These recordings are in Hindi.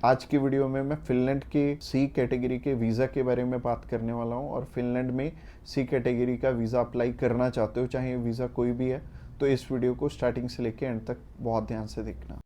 आज की वीडियो में मैं फिनलैंड के सी कैटेगरी के वीज़ा के बारे में बात करने वाला हूं और फिनलैंड में सी कैटेगरी का वीज़ा अप्लाई करना चाहते हो, चाहे वीज़ा कोई भी है, तो इस वीडियो को स्टार्टिंग से लेके एंड तक बहुत ध्यान से देखना।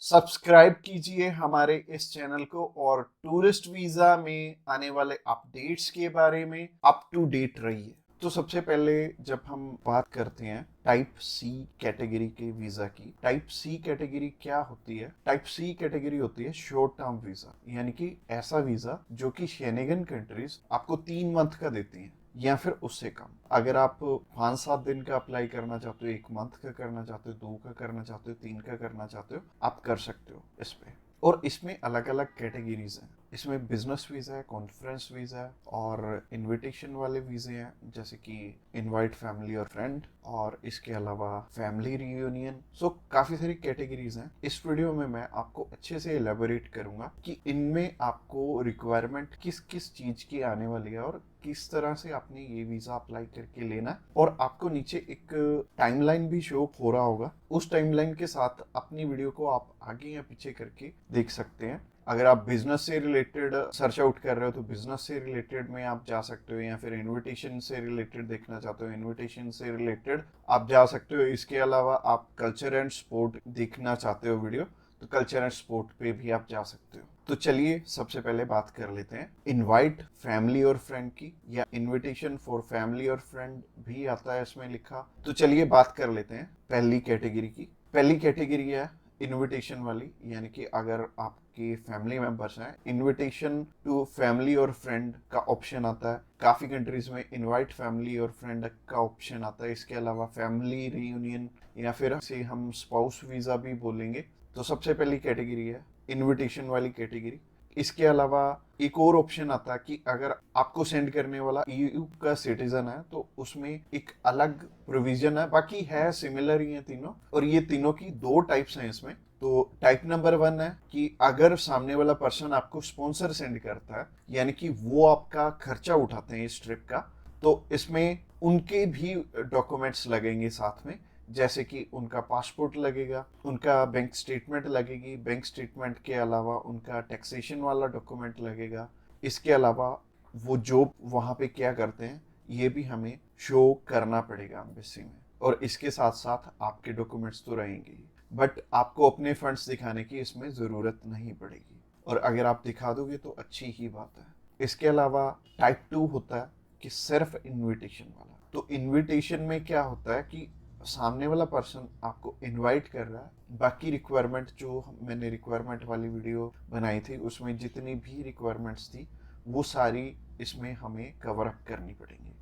सब्सक्राइब कीजिए हमारे इस चैनल को और टूरिस्ट वीज़ा में आने वाले अपडेट्स के बारे में अप टू डेट रहिए। तो सबसे पहले जब हम बात करते हैं टाइप सी कैटेगरी के वीजा की, टाइप सी कैटेगरी क्या होती है? टाइप सी कैटेगरी होती है शॉर्ट टर्म वीजा, यानी कि ऐसा वीजा जो कि शेनेगन कंट्रीज आपको 3 मंथ का देती हैं या फिर उससे कम। अगर आप 5-7 दिन का अप्लाई करना चाहते हो, 1 मंथ का करना चाहते हो, 2 का करना चाहते हो, 3 का करना चाहते हो, आप कर सकते हो इस पे। और इसमें अलग अलग कैटेगरीज हैं। इसमें बिजनेस वीजा है, कॉन्फ्रेंस वीजा है और इनविटेशन वाले वीजे हैं, जैसे कि इनवाइट फैमिली और फ्रेंड, और इसके अलावा फैमिली रियूनियन। सो काफी सारी कैटेगरीज हैं। इस वीडियो में मैं आपको अच्छे से एलेबोरेट करूंगा कि इनमें आपको रिक्वायरमेंट किस किस चीज की आने वाली है और किस तरह से आपने ये वीजा अप्लाई करके लेना है। और आपको नीचे एक टाइमलाइन भी शो हो रहा होगा, उस टाइमलाइन के साथ अपनी वीडियो को आप आगे या पीछे करके देख सकते हैं। अगर आप बिजनेस से रिलेटेड सर्च आउट कर रहे हो तो बिजनेस से रिलेटेड में आप जा सकते हो, या फिर इनविटेशन से रिलेटेड देखना चाहते हो, इनविटेशन से रिलेटेड आप जा सकते हो। इसके अलावा आप कल्चर एंड स्पोर्ट देखना चाहते हो वीडियो, तो कल्चर एंड स्पोर्ट पे भी आप जा सकते हो। तो चलिए सबसे पहले बात कर लेते हैं इनवाइट फैमिली और फ्रेंड की, या इनविटेशन फॉर फैमिली और फ्रेंड भी आता है इसमें लिखा। तो चलिए बात कर लेते हैं पहली कैटेगरी की। पहली कैटेगरी है इनविटेशन वाली, यानी कि अगर आपके फैमिली मेंबर्स हैं, इनविटेशन टू फैमिली और फ्रेंड का ऑप्शन आता है। काफी कंट्रीज में इनवाइट फैमिली और फ्रेंड का ऑप्शन आता है। इसके अलावा फैमिली रियूनियन, या फिर से हम स्पाउस वीजा भी बोलेंगे। तो सबसे पहली कैटेगरी है इनविटेशन वाली कैटेगरी। इसके अलावा एक और ऑप्शन आता है कि अगर आपको सेंड करने वाला ईयू का सिटीजन है, तो उसमें एक अलग प्रोविजन है। बाकी है सिमिलर ही है तीनों, और ये तीनों की 2 टाइप्स हैं इसमें। तो टाइप नंबर 1 है कि अगर सामने वाला पर्सन आपको स्पॉन्सर सेंड करता है, यानी कि वो आपका खर्चा उठाते हैं इस ट्रिप का, तो इसमें उनके भी डॉक्यूमेंट्स लगेंगे साथ में, जैसे कि उनका पासपोर्ट लगेगा, उनका बैंक स्टेटमेंट लगेगी, बैंक स्टेटमेंट के अलावा उनका टैक्सेशन वाला डॉक्यूमेंट लगेगा। इसके अलावा वो जॉब वहाँ पे क्या करते हैं ये भी हमें शो करना पड़ेगा एम्बेसी में। और इसके साथ साथ आपके डॉक्यूमेंट्स तो रहेंगे ही, बट आपको अपने फंड्स दिखाने की इसमें ज़रूरत नहीं पड़ेगी, और अगर आप दिखा दोगे तो अच्छी ही बात है। इसके अलावा टाइप 2 होता है कि सिर्फ इनविटेशन वाला। तो इनविटेशन में क्या होता है कि सामने वाला पर्सन आपको इनवाइट कर रहा है, बाकी रिक्वायरमेंट जो मैंने रिक्वायरमेंट वाली वीडियो बनाई थी उसमें जितनी भी रिक्वायरमेंट्स थी वो सारी इसमें हमें कवर अप करनी पड़ेंगी।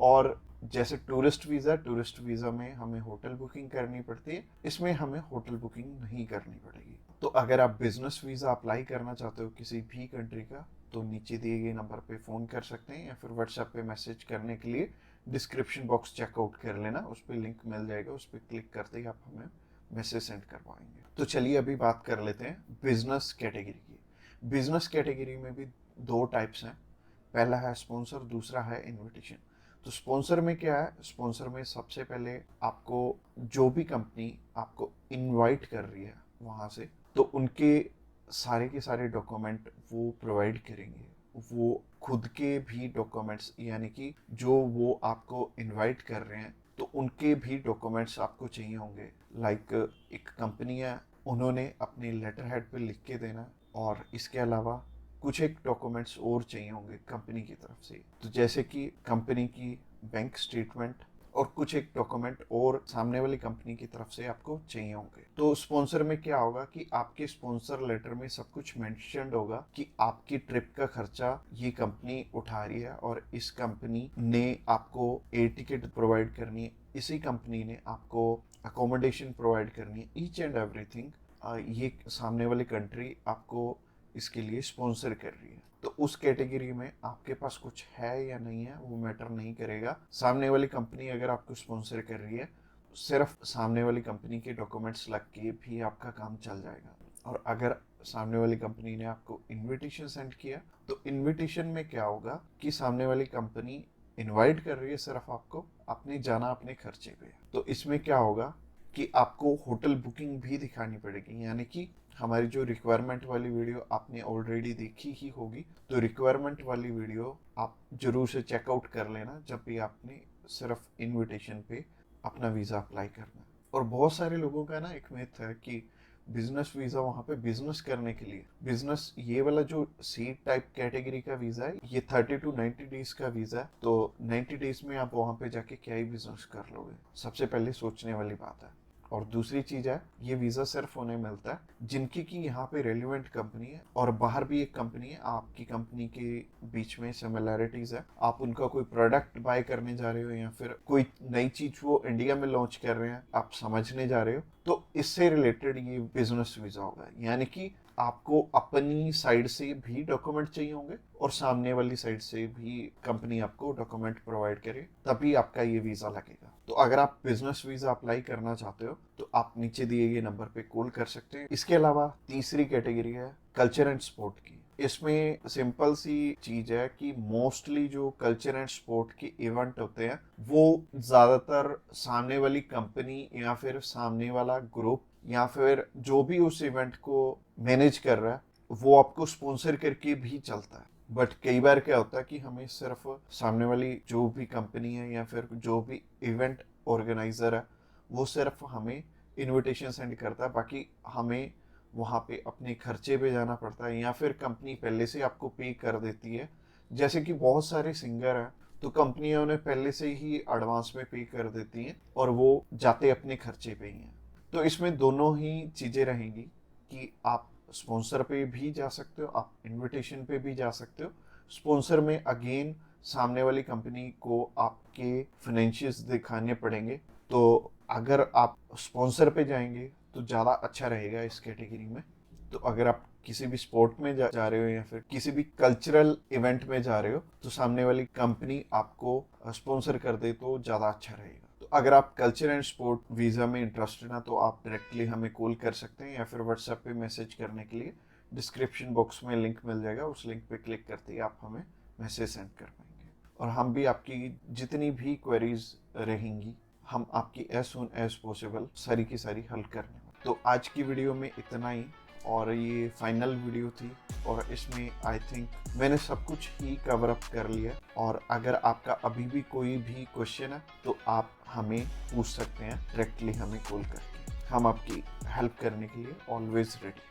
और जैसे टूरिस्ट वीज़ा में हमें होटल बुकिंग करनी पड़ती है, इसमें हमें होटल बुकिंग नहीं करनी पड़ेगी। तो अगर आप बिजनेस वीज़ा अप्लाई करना चाहते हो किसी भी कंट्री का, तो नीचे दिए गए नंबर पे फ़ोन कर सकते हैं, या फिर व्हाट्सएप पे मैसेज करने के लिए डिस्क्रिप्शन बॉक्स चेकआउट कर लेना, उस पर लिंक मिल जाएगा, उस पर क्लिक करते ही आप हमें मैसेज सेंड कर पाएंगे। तो चलिए अभी बात कर लेते हैं बिजनेस कैटेगरी की। बिजनेस कैटेगरी में भी 2 टाइप्स हैं, पहला है स्पॉन्सर, दूसरा है इनविटेशन। तो स्पॉन्सर में क्या है? स्पॉन्सर में सबसे पहले आपको जो भी कंपनी आपको इनवाइट कर रही है वहाँ से, तो उनके सारे के सारे डॉक्यूमेंट वो प्रोवाइड करेंगे। वो खुद के भी डॉक्यूमेंट्स, यानी कि जो वो आपको इनवाइट कर रहे हैं तो उनके भी डॉक्यूमेंट्स आपको चाहिए होंगे। लाइक एक कंपनी है, उन्होंने अपने लेटर हेड पे लिख के देना, और इसके अलावा कुछ एक डॉक्यूमेंट्स और चाहिए होंगे कंपनी की तरफ से। तो जैसे कि कंपनी की बैंक स्टेटमेंट और कुछ एक डॉक्यूमेंट और सामने वाली कंपनी की तरफ से आपको चाहिए होंगे। तो स्पॉन्सर में क्या होगा कि आपके स्पॉन्सर लेटर में सब कुछ मेंशन्ड होगा कि आपकी ट्रिप का खर्चा ये कंपनी उठा रही है, और इस कंपनी ने आपको एयर टिकट प्रोवाइड करनी है, इसी कंपनी ने आपको अकोमोडेशन प्रोवाइड करनी है, ईच एंड एवरीथिंग ये सामने वाली कंट्री आपको इसके लिए स्पॉन्सर कर रही है। तो उस कैटेगरी में आपके पास कुछ है या नहीं है वो मैटर नहीं करेगा। सामने वाली कंपनी अगर आपको स्पॉन्सर कर रही है, सिर्फ सामने वाली कंपनी के डॉक्यूमेंट्स लग के भी आपका काम चल जाएगा। और अगर सामने वाली कंपनी ने आपको इनविटेशन सेंड किया, तो इनविटेशन में क्या होगा कि सामने वाली कंपनी इनवाइट कर रही है सिर्फ आपको, अपने जाना अपने खर्चे पे। तो इसमें क्या होगा कि आपको होटल बुकिंग भी दिखानी पड़ेगी, यानी कि हमारी जो रिक्वायरमेंट वाली वीडियो आपने ऑलरेडी देखी ही होगी, तो रिक्वायरमेंट वाली वीडियो आप जरूर से चेकआउट कर लेना जब भी आपने सिर्फ इनविटेशन पे अपना वीज़ा अप्लाई करना है। और बहुत सारे लोगों का ना एक मिथ है कि बिजनेस वीज़ा वहाँ पे बिजनेस करने के लिए, बिजनेस ये वाला जो सी टाइप कैटेगरी का वीज़ा है ये 30 to 90 डेज का वीज़ा है, तो 90 डेज में आप वहाँ पे जाके क्या ही बिजनेस कर लोगे, सबसे पहले सोचने वाली बात है। और दूसरी चीज है, ये वीजा सिर्फ उन्हें मिलता है जिनकी की यहाँ पे रेलिवेंट कंपनी है और बाहर भी एक कंपनी है, आपकी कंपनी के बीच में सिमिलैरिटीज है, आप उनका कोई प्रोडक्ट बाय करने जा रहे हो या फिर कोई नई चीज वो इंडिया में लॉन्च कर रहे हैं आप समझने जा रहे हो, तो इससे रिलेटेड ये बिजनेस वीजा होगा। यानी कि आपको अपनी साइड से भी डॉक्यूमेंट चाहिए होंगे और सामने वाली साइड से भी कंपनी आपको डॉक्यूमेंट प्रोवाइड करे, तभी आपका ये वीजा लगेगा। तो अगर आप बिजनेस वीजा अप्लाई करना चाहते हो तो आप नीचे दिए गए नंबर पे कॉल कर सकते हैं। इसके अलावा तीसरी कैटेगरी है कल्चर एंड स्पोर्ट की। इसमें सिंपल सी चीज है कि मोस्टली जो कल्चर एंड स्पोर्ट के इवेंट होते हैं वो ज्यादातर सामने वाली कंपनी या फिर सामने वाला ग्रुप या फिर जो भी उस इवेंट को मैनेज कर रहा है वो आपको स्पॉन्सर करके भी चलता है। बट कई बार क्या होता है कि हमें सिर्फ सामने वाली जो भी कंपनी है या फिर जो भी इवेंट ऑर्गेनाइजर है वो सिर्फ हमें इनविटेशन सेंड करता है, बाकी हमें वहाँ पे अपने खर्चे पे जाना पड़ता है या फिर कंपनी पहले से आपको पे कर देती है। जैसे कि बहुत सारे सिंगर हैं तो कंपनियां उन्हें पहले से ही एडवांस में पे कर देती हैं और वो जाते अपने खर्चे पे ही हैं। तो इसमें दोनों ही चीज़ें रहेंगी कि आप स्पॉन्सर पे भी जा सकते हो, आप इनविटेशन पे भी जा सकते हो। स्पॉन्सर में अगेन सामने वाली कंपनी को आपके फाइनेंशियल्स दिखाने पड़ेंगे, तो अगर आप स्पॉन्सर पे जाएंगे तो ज़्यादा अच्छा रहेगा इस कैटेगरी में। तो अगर आप किसी भी स्पोर्ट में जा रहे हो या फिर किसी भी कल्चरल इवेंट में जा रहे हो तो सामने वाली कंपनी आपको स्पॉन्सर कर दे तो ज़्यादा अच्छा रहेगा। तो अगर आप कल्चर एंड स्पोर्ट वीज़ा में इंटरेस्टेड हैं तो आप डायरेक्टली हमें कॉल कर सकते हैं या फिर व्हाट्सएप पे मैसेज करने के लिए डिस्क्रिप्शन बॉक्स में लिंक मिल जाएगा, उस लिंक पे क्लिक करते ही आप हमें मैसेज सेंड कर पाएंगे और हम भी आपकी जितनी भी क्वेरीज रहेंगी हम आपकी एज सुन एज पॉसिबल सारी की सारी हल करने वाले। तो आज की वीडियो में इतना ही और ये फाइनल वीडियो थी और इसमें आई थिंक मैंने सब कुछ ही कवर अप कर लिया। और अगर आपका अभी भी कोई भी क्वेश्चन है तो आप हमें पूछ सकते हैं डायरेक्टली हमें कॉल करके, हम आपकी हेल्प करने के लिए ऑलवेज रेडी।